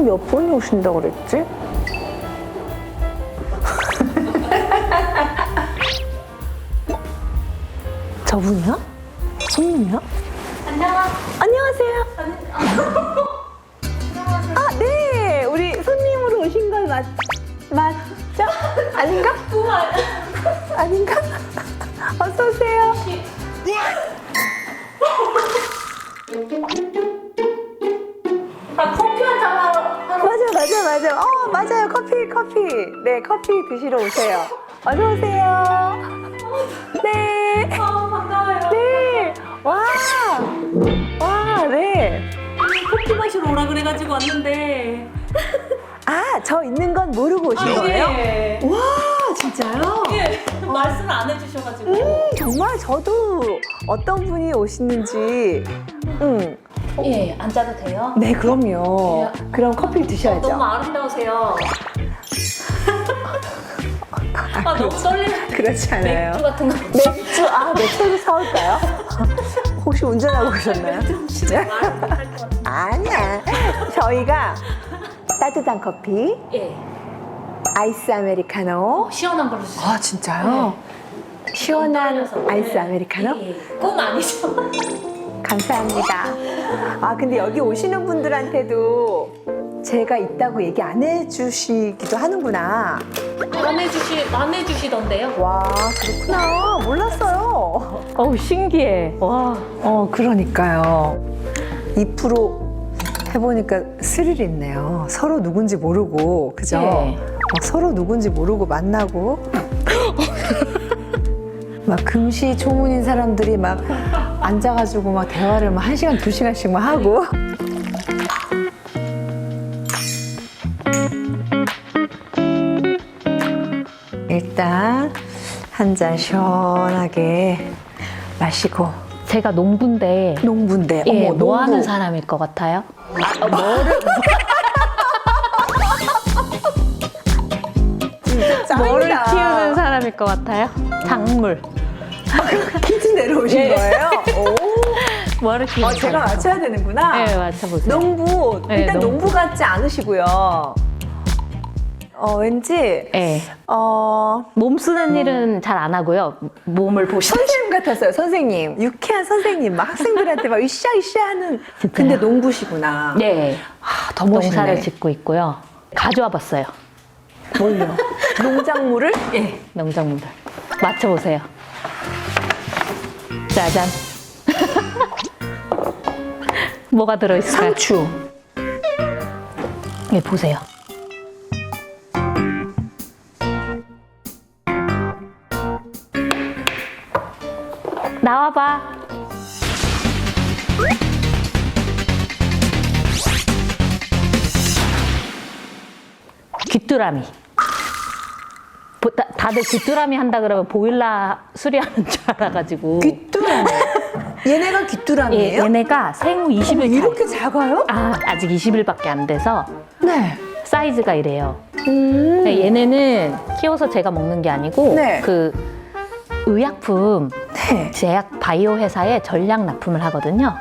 몇 분이 오신다고 그랬지? 저분이야? 손님이야? 안녕하세요. 아, 네. 우리 손님으로 오신 건 맞죠? 아닌가? 아닌가? 어서 오세요. 커피 한잔 하러. 맞아. 맞아요. 커피. 네, 커피 드시러 오세요. 어서 오세요. 네. 반가워요. 네. 와, 네. 커피 마시러 오라 그래가지고 왔는데. 아, 저 있는 건 모르고 오신 거예요? 예. 와, 진짜요? 예. 말씀을 안 해주셔가지고. 정말 저도 어떤 분이 오시는지. 예, 앉아도 돼요? 네, 그럼요. 예. 그럼 커피를 드셔야죠. 너무 아름다우세요. 너무 떨리는. 그렇지 않아요. 맥주 같은 거. 맥주도 사올까요? 혹시 운전하고 계셨나요? 말을 못할 것 같아요. 아니야. 저희가 따뜻한 커피, 예. 아이스 아메리카노. 시원한 걸로 주세요. 아, 진짜요? 시원한 떨려서. 아이스 예. 아메리카노? 예. 꿈 아니죠? 감사합니다. 아, 근데 여기 오시는 분들한테도 제가 있다고 얘기 안 해주시기도 하는구나. 안 해주시던데요? 와, 그렇구나. 몰랐어요. 어우, 신기해. 와. 그러니까요. 2% 해보니까 스릴 있네요. 서로 누군지 모르고, 그죠? 네. 막 서로 누군지 모르고 만나고. 막 금시초문인 사람들이 막 앉아가지고 막 대화를 막 1시간, 2시간씩 막 하고. 일단 한 잔 시원하게 마시고. 제가 농부인데. 농부인데, 예, 어머, 뭐 농부. 하는 사람일 것 같아요? 뭐를 짱이다. 키우는 사람일 것 같아요? 작물. 퀴즈 내려오신 예. 거예요? 오. 뭐를 키우는 제가 맞춰야 되는구나. 네, 맞춰보세요. 농부, 네, 일단 농부. 농부 같지 않으시고요. 왠지, 네. 어, 몸 쓰는 일은 잘 안 하고요. 몸을 보시는. 선생님 같았어요, 선생님. 유쾌한 선생님. 막 학생들한테 막 으쌰으쌰 하는. 근데 농부시구나. 네. 더 멋있네. 농사를 짓고 있고요. 가져와 봤어요. 뭘요? 농작물을? 예. 농작물을. 맞춰보세요. 짜잔. 뭐가 들어있어요? 상추. 예, 보세요. 나와봐. 귀뚜라미. 다들 귀뚜라미 한다 그러면 보일러 수리하는 줄 알아가지고. 귀뚜라미. 얘네가 예, 귀뚜라미예요? 얘네가 생후 20일 차이. 이렇게 작아요? 아직 20일밖에 안 돼서 네. 사이즈가 이래요. 얘네는 키워서 제가 먹는 게 아니고 네. 그 의약품 네. 제약 바이오 회사에 전략 납품을 하거든요.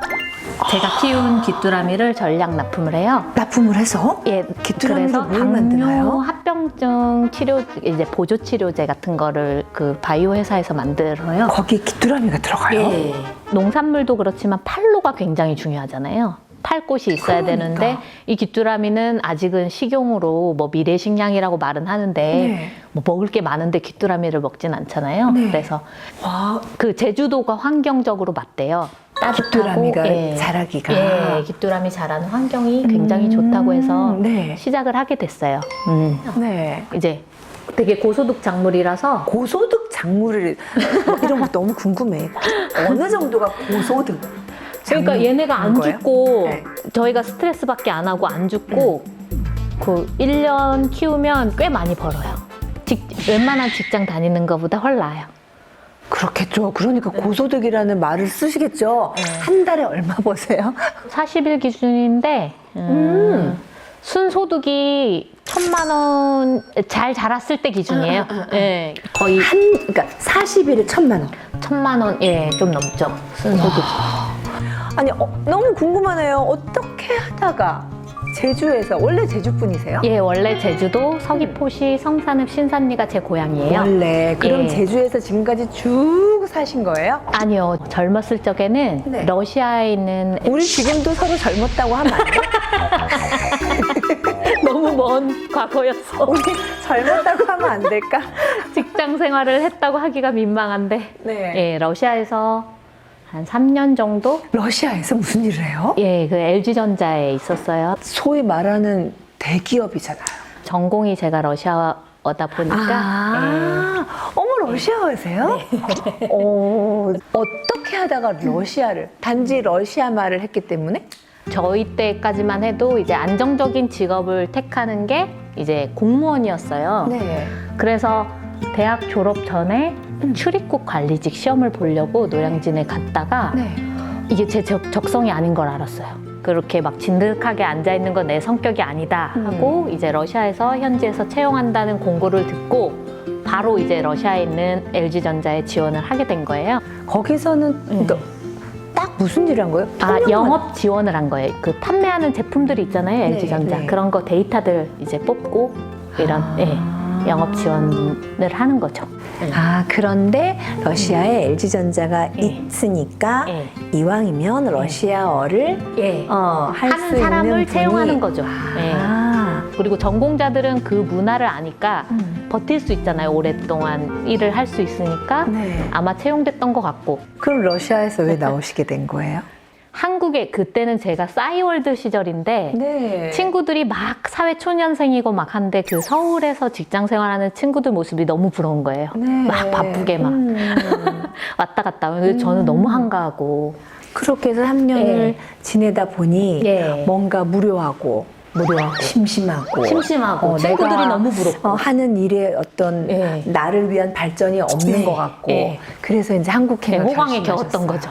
제가 키운 귀뚜라미를 전략 납품을 해요. 납품을 해서? 예, 귀뚜라미로 그래서 뭘 당뇨 만드나요? 합병증 치료 이제 보조 치료제 같은 거를 그 바이오 회사에서 만들어요. 거기에 귀뚜라미가 들어가요? 예. 농산물도 그렇지만 팔로가 굉장히 중요하잖아요. 팔 곳이 있어야 그러니까. 되는데 이 귀뚜라미는 아직은 식용으로 뭐 미래식량이라고 말은 하는데 네. 뭐 먹을 게 많은데 귀뚜라미를 먹진 않잖아요. 네. 그래서 와, 그 제주도가 환경적으로 맞대요. 따뜻하고, 귀뚜라미가 자라기가. 예, 귀뚜라미 자라는 환경이 굉장히 좋다고 해서 네. 시작을 하게 됐어요. 네. 이제 되게 고소득 작물이라서 고소득 작물을 이런 거 너무 궁금해. 어느 정도가 고소득? 그러니까 작물인 얘네가 안 거예요? 죽고 네. 저희가 스트레스밖에 안 하고 안 죽고 그 1년 키우면 꽤 많이 벌어요. 웬만한 직장 다니는 것보다 훨 나아요. 그렇겠죠. 그러니까 고소득이라는 말을 쓰시겠죠. 네. 한 달에 얼마 버세요? 40일 기준인데 순소득이 1,000만 원 잘 자랐을 때 기준이에요. 예, 거의 그러니까 40일에 1,000만 원. 1,000만 원, 예, 좀 넘죠. 순소득. 아니, 너무 궁금하네요. 어떻게 하다가 제주에서 원래 제주 분이세요? 예, 원래 제주도 서귀포시 성산읍 신산리가 제 고향이에요. 원래 그럼 예. 제주에서 지금까지 쭉 사신 거예요? 아니요, 젊었을 적에는 네. 러시아에 있는 우리 지금도 서로 젊었다고 하면 안 돼? 너무 먼 과거였어. 우리 젊었다고 하면 안 될까? 직장 생활을 했다고 하기가 민망한데, 네. 예, 러시아에서 한 3년 정도? 러시아에서 무슨 일을 해요? 예, 그 LG전자에 있었어요. 소위 말하는 대기업이잖아요. 전공이 제가 러시아어다 보니까, 어머 러시아어세요? 어떻게 하다가 러시아를 단지 러시아 말을 했기 때문에? 저희 때까지만 해도 이제 안정적인 직업을 택하는 게 이제 공무원이었어요. 네. 그래서 대학 졸업 전에 출입국 관리직 시험을 보려고 노량진에 갔다가 네. 이게 제 적성이 아닌 걸 알았어요. 그렇게 막 진득하게 앉아있는 건 내 성격이 아니다 하고 이제 러시아에서 현지에서 채용한다는 공고를 듣고 바로 이제 러시아에 있는 LG전자에 지원을 하게 된 거예요. 거기서는 그러니까 딱 무슨 일을 한 거예요? 영업 지원을 한 거예요. 그 판매하는 제품들이 있잖아요, 네, LG전자. 네. 그런 거 데이터들 이제 뽑고 이런 영업 지원을 하는 거죠. 그런데 러시아에 LG전자가 예. 있으니까 예. 이왕이면 러시아어를 예. 할 수 하는 사람을 있는 분이 채용하는 거죠. 예. 그리고 전공자들은 그 문화를 아니까 버틸 수 있잖아요. 오랫동안 일을 할 수 있으니까 네. 아마 채용됐던 것 같고. 그럼 러시아에서 왜 나오시게 된 거예요? 한국에 그때는 제가 싸이월드 시절인데 네. 친구들이 막 사회 초년생이고 막 한데 그 서울에서 직장 생활하는 친구들 모습이 너무 부러운 거예요. 네. 막 바쁘게 막 왔다 갔다. 근데 저는 너무 한가하고. 그렇게 해서 3년을 예. 지내다 보니 예. 뭔가 무료하고 심심하고 친구들이 내가 너무 부럽고. 하는 일에 어떤 예. 나를 위한 발전이 없는 예. 것 같고 예. 그래서 이제 한국행을 호강에 결심하셨어요. 겨웠던 거죠.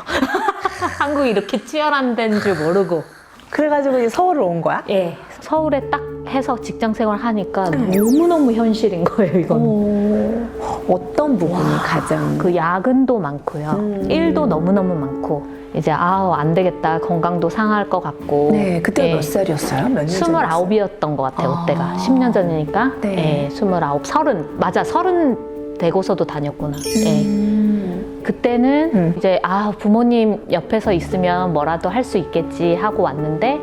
한국이 이렇게 치열한 데인 줄 모르고. 그래가지고 이제 서울을 온 거야? 예. 서울에 딱 해서 직장 생활 하니까 너무너무 현실인 거예요, 이건. 어떤 부분이 가장 그 야근도 많고요. 일도 너무너무 많고. 이제 안 되겠다. 건강도 상할 것 같고. 네, 그때 예. 몇 살이었어요? 몇 년 전이었어요? 29이었던 것 같아요, 그때가. 10년 전이니까. 네. 예, 29, 30. 맞아, 30 되고서도 다녔구나. 예. 그때는 이제 부모님 옆에서 있으면 뭐라도 할 수 있겠지 하고 왔는데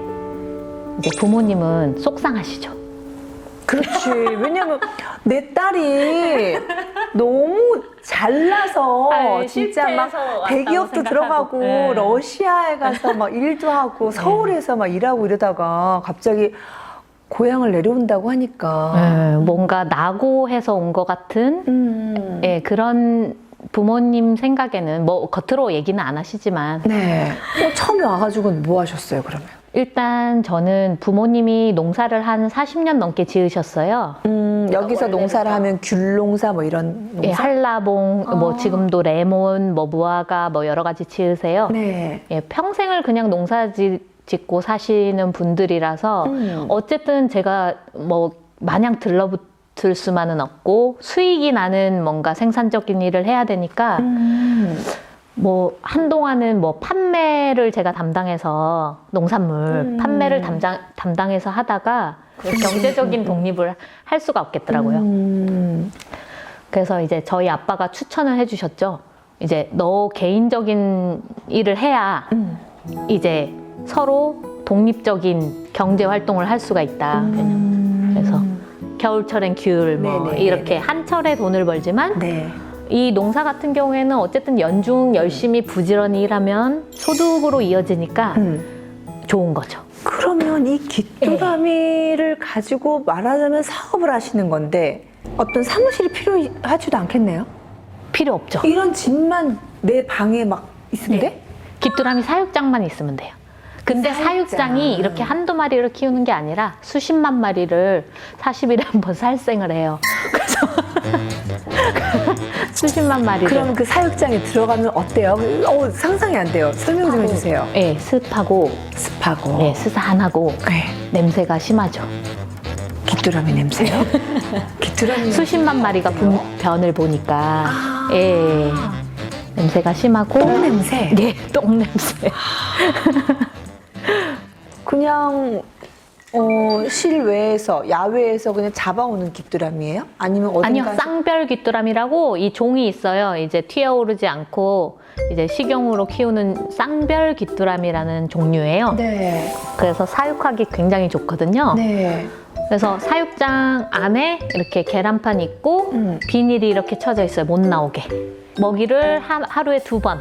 이제 부모님은 속상하시죠. 그렇지. 왜냐면 내 딸이 너무 잘나서 진짜 막 대기업도 들어가고 네. 러시아에 가서 막 일도 하고 서울에서 막 일하고 이러다가 갑자기 고향을 내려온다고 하니까 뭔가 낙오해서 온 것 같은 예, 그런 부모님 생각에는 뭐 겉으로 얘기는 안 하시지만 네. 처음에 와가지고는 뭐 하셨어요, 그러면? 일단 저는 부모님이 농사를 한 40년 넘게 지으셨어요. 여기서 농사를 하면 귤농사 뭐 이런 농사? 예, 한라봉, 뭐 지금도 레몬, 뭐 무화과, 뭐 여러 가지 지으세요. 네. 예, 평생을 그냥 농사 짓고 사시는 분들이라서 어쨌든 제가 뭐 마냥 들러붙을 수만은 없고 수익이 나는 뭔가 생산적인 일을 해야 되니까 뭐 한동안은 뭐 판매를 제가 담당해서 농산물 판매를 담당해서 하다가 경제적인 독립을 할 수가 없겠더라고요. 그래서 이제 저희 아빠가 추천을 해주셨죠. 이제 너 개인적인 일을 해야 이제 서로 독립적인 경제 활동을 할 수가 있다. 그래서 겨울철엔 귤, 뭐 네네네네. 이렇게 한철에 돈을 벌지만 네. 이 농사 같은 경우에는 어쨌든 연중 열심히 부지런히 일하면 소득으로 이어지니까 좋은 거죠. 그러면 이 귀뚜라미를 가지고 말하자면 사업을 하시는 건데 어떤 사무실이 필요하지도 않겠네요? 필요 없죠. 이런 집만 내 방에 막 있으면 돼? 귀뚜라미 사육장만 있으면 돼요. 근데 사육장이 이렇게 한두 마리를 키우는 게 아니라 수십만 마리를 40일에 한 번 살생을 해요. 그래서 수십만 마리를. 그럼 그 사육장에 들어가면 어때요? 상상이 안 돼요. 설명 좀 해주세요. 네, 습하고 습하고 네, 스산하고 네. 냄새가 심하죠. 귀뚜라미 냄새요? 귀뚜라미 수십만 마리가 변을 보니까 예, 냄새가 심하고 똥 냄새? 네, 똥 냄새. 그냥 실외에서 야외에서 그냥 잡아오는 귀뚜라미예요? 아니면 어딘가? 아니요, 쌍별 귀뚜라미라고 이 종이 있어요. 이제 튀어오르지 않고 이제 식용으로 키우는 쌍별 귀뚜라미라는 종류예요. 네. 그래서 사육하기 굉장히 좋거든요. 네. 그래서 사육장 안에 이렇게 계란판 있고 비닐이 이렇게 쳐져 있어요. 못 나오게. 먹이를 하루에 2번.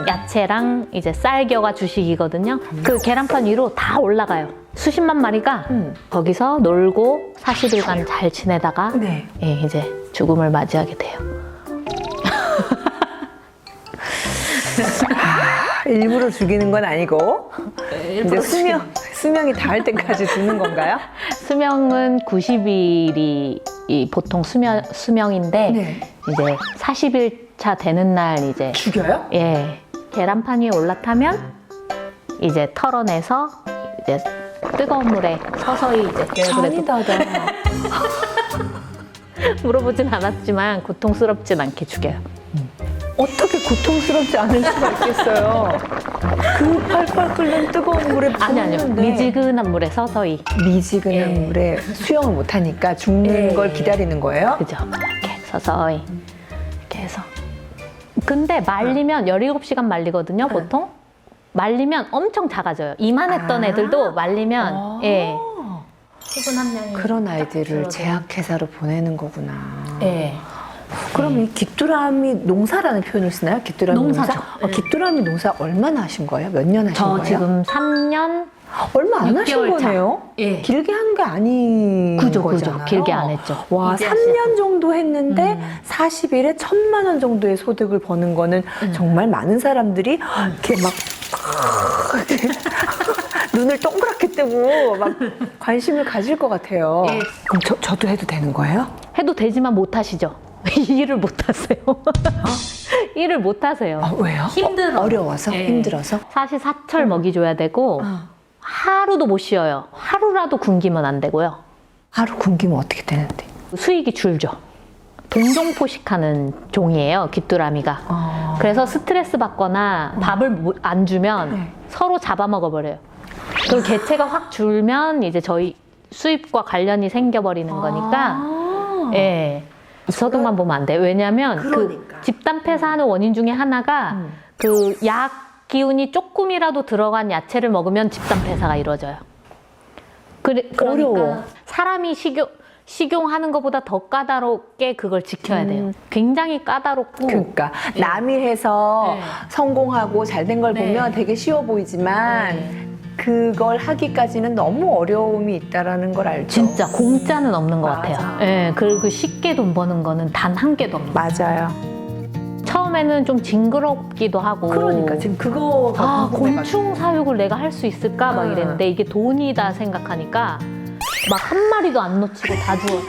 야채랑 이제 쌀 겨가 주식이거든요. 그 계란판 위로 다 올라가요. 수십만 마리가 거기서 놀고 40일간 잘 지내다가 네. 예, 이제 죽음을 맞이하게 돼요. 일부러 죽이는 건 아니고 이제 수명이 닿을 때까지 죽는 건가요? 수명은 90일이 보통 수명인데 네. 이제 40일차 되는 날 이제 죽여요? 예, 계란판 위에 올라타면 이제 털어내서 이제 뜨거운 물에 서서히 이제 잔인하다. 물어보진 않았지만 고통스럽진 않게 죽여요. 어떻게 고통스럽지 않을 수가 있겠어요? 그 팔팔 끓는 뜨거운 물에 아니요. 붓는데 미지근한 물에 서서히. 미지근한 예. 물에 수영을 못하니까 죽는 예. 걸 기다리는 거예요? 그죠? 이렇게 서서히 이렇게 해서. 근데 말리면 17시간 말리거든요, 보통. 말리면 엄청 작아져요. 이만했던 애들도 말리면 예. 수분 함량이 그런 아이들을 줄어들어요. 제약회사로 보내는 거구나. 예. 그럼 이 귀뚜라미 농사라는 표현을 쓰나요? 귀뚜라미 농사죠. 농사? 귀뚜라미 농사 얼마나 하신 거예요? 몇 년 하신 저 거예요? 지금 3년 얼마 안 하신 6개월 차. 거네요? 예. 길게 한 게 아닌 그죠. 거잖아요. 길게 안 했죠. 와, 이제 3년 정도 했는데 40일에 1,000만 원 정도의 소득을 버는 거는 정말 많은 사람들이 이렇게 막 눈을 동그랗게 뜨고 막 관심을 가질 것 같아요. 예. 그럼 저도 해도 되는 거예요? 해도 되지만 못 하시죠. 일을 못 하세요. 일을 못 하세요. 아, 왜요? 힘들어. 어려워서? 예. 힘들어서? 사실 사철 먹이 줘야 되고 하루도 못 쉬어요. 하루라도 굶기면 안 되고요. 하루 굶기면 어떻게 되는데? 수익이 줄죠. 동종포식하는 종이에요, 귀뚜라미가. 그래서 스트레스 받거나 밥을 안 주면 네. 서로 잡아먹어버려요. 그리고 개체가 확 줄면 이제 저희 수입과 관련이 생겨버리는 거니까 예. 소득만 보면 안 돼요. 왜냐하면 그러니까. 그 집단 폐사하는 원인 중에 하나가 그 약 기운이 조금이라도 들어간 야채를 먹으면 집단 폐사가 이루어져요. 그러니까 어려워. 사람이 식용하는 것보다 더 까다롭게 그걸 지켜야 돼요. 굉장히 까다롭고. 그러니까 남이 해서 네. 성공하고 잘 된 걸 네. 보면 되게 쉬워 보이지만 네. 그걸 하기까지는 너무 어려움이 있다라는 걸 알죠. 진짜 공짜는 없는 것 맞아. 같아요. 예, 그리고 쉽게 돈 버는 거는 단 한 개도 없는 거. 맞아요. 처음에는 좀 징그럽기도 하고. 그러니까 지금 그거가 아, 궁금해가지고. 곤충 사육을 내가 할 수 있을까 막 이랬는데 이게 돈이다 생각하니까 막 한 마리도 안 놓치고 다 주워.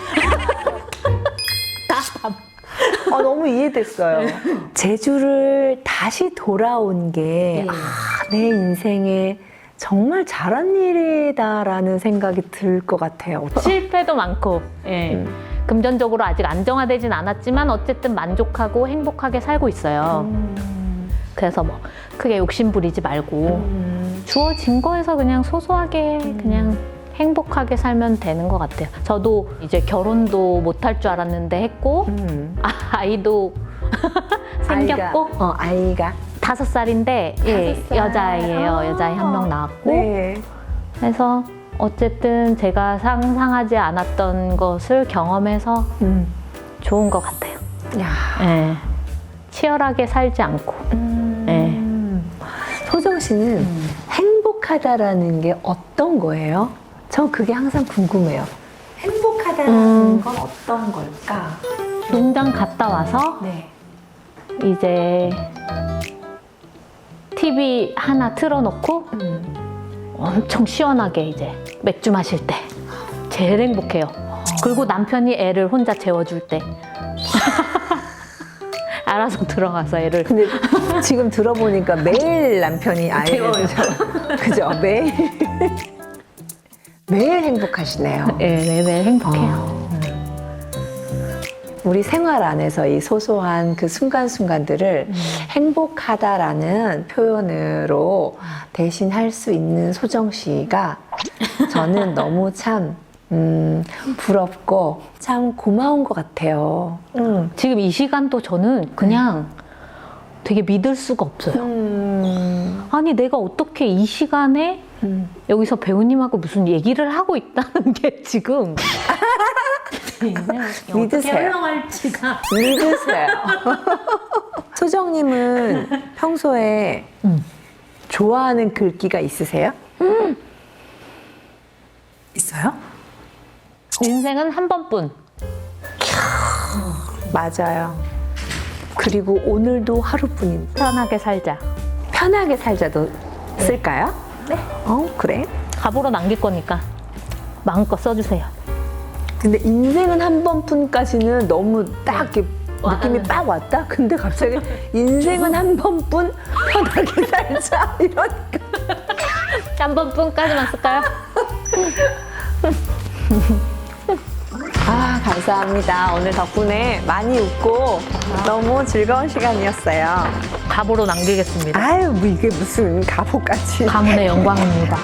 아, 너무 이해됐어요. 제주를 다시 돌아온 게 네. 내 인생에 정말 잘한 일이다라는 생각이 들 것 같아요. 실패도 많고, 예. 금전적으로 아직 안정화되진 않았지만 어쨌든 만족하고 행복하게 살고 있어요. 그래서 뭐 크게 욕심 부리지 말고 주어진 거에서 그냥 소소하게 그냥 행복하게 살면 되는 것 같아요. 저도 이제 결혼도 못할 줄 알았는데 했고 아이도 생겼고 아이가 5살인데 예, 5살. 여자아이예요. 여자아이 한 명 나왔고 네. 그래서 어쨌든 제가 상상하지 않았던 것을 경험해서 좋은 것 같아요. 야. 예. 치열하게 살지 않고. 예. 소정 씨는 행복하다라는 게 어떤 거예요? 저 그게 항상 궁금해요. 행복하다는 건 어떤 걸까? 농장 갔다 와서 네. 이제 TV 하나 틀어놓고 엄청 시원하게 이제 맥주 마실 때 제일 행복해요. 그리고 남편이 애를 혼자 재워줄 때 알아서 들어가서 애를 근데 지금 들어보니까 매일 남편이 아이를 그죠? 매일 매일 행복하시네요. 예, 매일 행복해요. 우리 생활 안에서 이 소소한 그 순간순간들을 행복하다라는 표현으로 대신할 수 있는 소정 씨가 저는 너무 참 부럽고 참 고마운 것 같아요. 지금 이 시간도 저는 그냥 되게 믿을 수가 없어요. 아니, 내가 어떻게 이 시간에 여기서 배우님하고 무슨 얘기를 하고 있다는 게 지금 어떻게 믿으세요. 설명할지가. 믿으세요. 소정님은 평소에 좋아하는 글귀가 있으세요? 있어요? 인생은 한 번뿐. 맞아요. 그리고 오늘도 하루뿐입니다. 편하게 살자. 편하게 살자도 쓸까요? 네. 그래? 갑으로 남길 거니까 마음껏 써주세요. 근데 인생은 한 번뿐까지는 너무 딱 이렇게 느낌이 딱 왔다? 근데 갑자기 인생은 한 번뿐 편하게 살자 이러니까 한 번뿐까지만 쓸까요? 아 감사합니다. 오늘 덕분에 많이 웃고 너무 즐거운 시간이었어요. 갑으로 남기겠습니다. 아유 뭐 이게 무슨 가보까지 가문의 영광입니다.